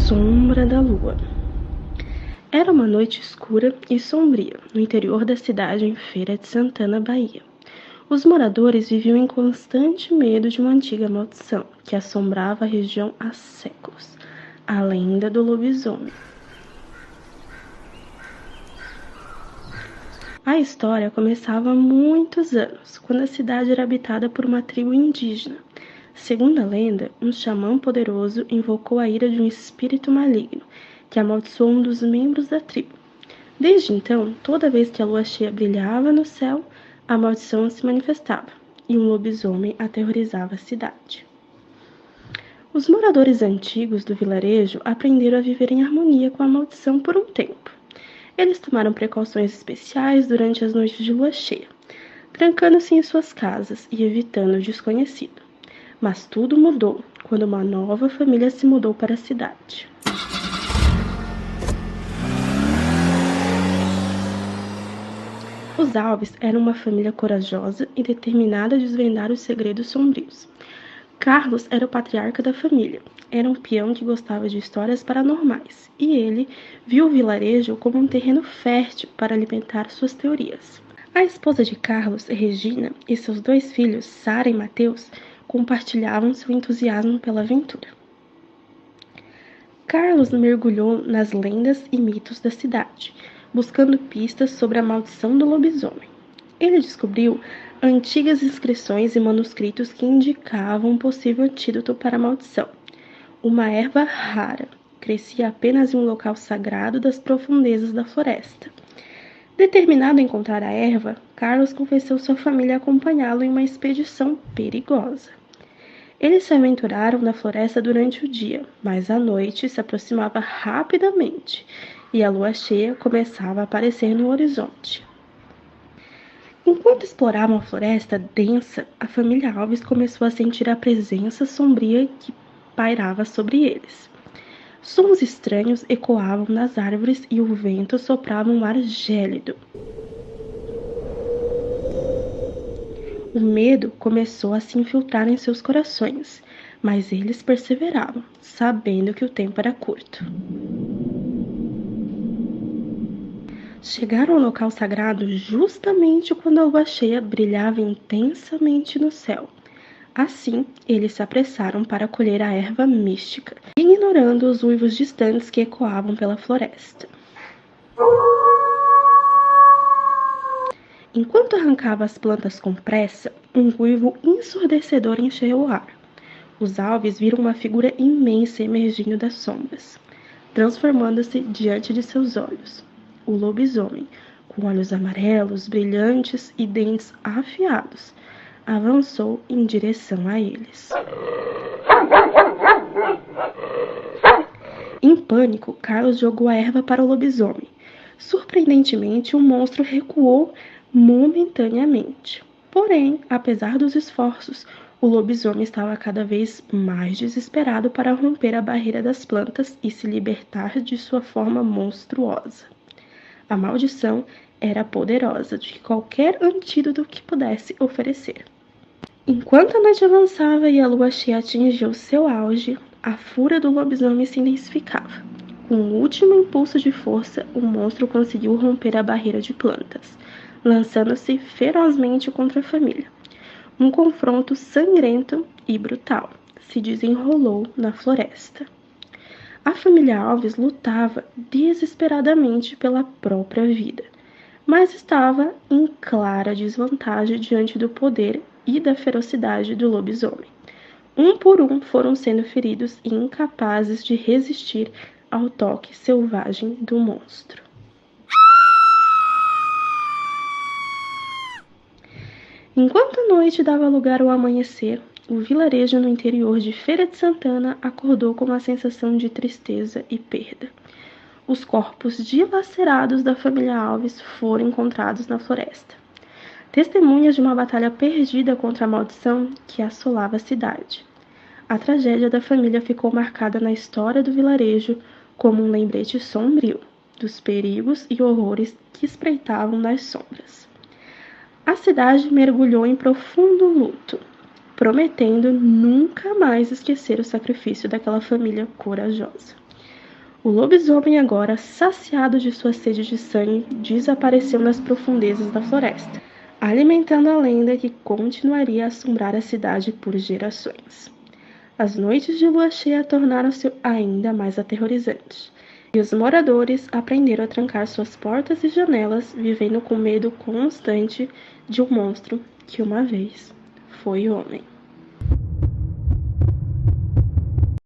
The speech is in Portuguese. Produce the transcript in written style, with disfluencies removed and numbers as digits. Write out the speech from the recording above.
sombra da lua. Era uma noite escura e sombria, no interior da cidade em Feira de Santana, Bahia. Os moradores viviam em constante medo de uma antiga maldição que assombrava a região há séculos, a lenda do lobisomem. A história começava há muitos anos, quando a cidade era habitada por uma tribo indígena. Segundo a lenda, um xamã poderoso invocou a ira de um espírito maligno, que amaldiçoou um dos membros da tribo. Desde então, toda vez que a lua cheia brilhava no céu, a maldição se manifestava, e um lobisomem aterrorizava a cidade. Os moradores antigos do vilarejo aprenderam a viver em harmonia com a maldição por um tempo. Eles tomaram precauções especiais durante as noites de lua cheia, trancando-se em suas casas e evitando o desconhecido. Mas tudo mudou quando uma nova família se mudou para a cidade. Os Alves eram uma família corajosa e determinada a desvendar os segredos sombrios. Carlos era o patriarca da família. Era um peão que gostava de histórias paranormais, e ele viu o vilarejo como um terreno fértil para alimentar suas teorias. A esposa de Carlos, Regina, e seus dois filhos, Sara e Mateus, compartilhavam seu entusiasmo pela aventura. Carlos mergulhou nas lendas e mitos da cidade, buscando pistas sobre a maldição do lobisomem. Ele descobriu antigas inscrições e manuscritos que indicavam um possível antídoto para a maldição. Uma erva rara, crescia apenas em um local sagrado das profundezas da floresta. Determinado a encontrar a erva, Carlos convenceu sua família a acompanhá-lo em uma expedição perigosa. Eles se aventuraram na floresta durante o dia, mas a noite se aproximava rapidamente e a lua cheia começava a aparecer no horizonte. Enquanto exploravam a floresta densa, a família Alves começou a sentir a presença sombria que pairava sobre eles. Sons estranhos ecoavam nas árvores e o vento soprava um ar gélido. O medo começou a se infiltrar em seus corações, mas eles perseveravam, sabendo que o tempo era curto. Chegaram ao local sagrado justamente quando a lua cheia brilhava intensamente no céu. Assim, eles se apressaram para colher a erva mística, ignorando os uivos distantes que ecoavam pela floresta. Enquanto arrancava as plantas com pressa, um uivo ensurdecedor encheu o ar. Os Alves viram uma figura imensa emergindo das sombras, transformando-se diante de seus olhos. O lobisomem, com olhos amarelos, brilhantes e dentes afiados, avançou em direção a eles. Em pânico, Carlos jogou a erva para o lobisomem. Surpreendentemente, o monstro recuou momentaneamente. Porém, apesar dos esforços, o lobisomem estava cada vez mais desesperado para romper a barreira das plantas e se libertar de sua forma monstruosa. A maldição era poderosa do que qualquer antídoto que pudesse oferecer. Enquanto a noite avançava e a lua cheia atingiu seu auge, a fúria do lobisomem se intensificava. Com um último impulso de força, o monstro conseguiu romper a barreira de plantas, lançando-se ferozmente contra a família. Um confronto sangrento e brutal se desenrolou na floresta. A família Alves lutava desesperadamente pela própria vida, mas estava em clara desvantagem diante do poder e da ferocidade do lobisomem. Um por um foram sendo feridos e incapazes de resistir ao toque selvagem do monstro. Enquanto a noite dava lugar ao amanhecer, o vilarejo no interior de Feira de Santana acordou com uma sensação de tristeza e perda. Os corpos dilacerados da família Alves foram encontrados na floresta, testemunhas de uma batalha perdida contra a maldição que assolava a cidade. A tragédia da família ficou marcada na história do vilarejo como um lembrete sombrio dos perigos e horrores que espreitavam nas sombras. A cidade mergulhou em profundo luto, prometendo nunca mais esquecer o sacrifício daquela família corajosa. O lobisomem, agora saciado de sua sede de sangue, desapareceu nas profundezas da floresta, alimentando a lenda que continuaria a assombrar a cidade por gerações. As noites de lua cheia tornaram-se ainda mais aterrorizantes, e os moradores aprenderam a trancar suas portas e janelas, vivendo com medo constante de um monstro que uma vez foi homem.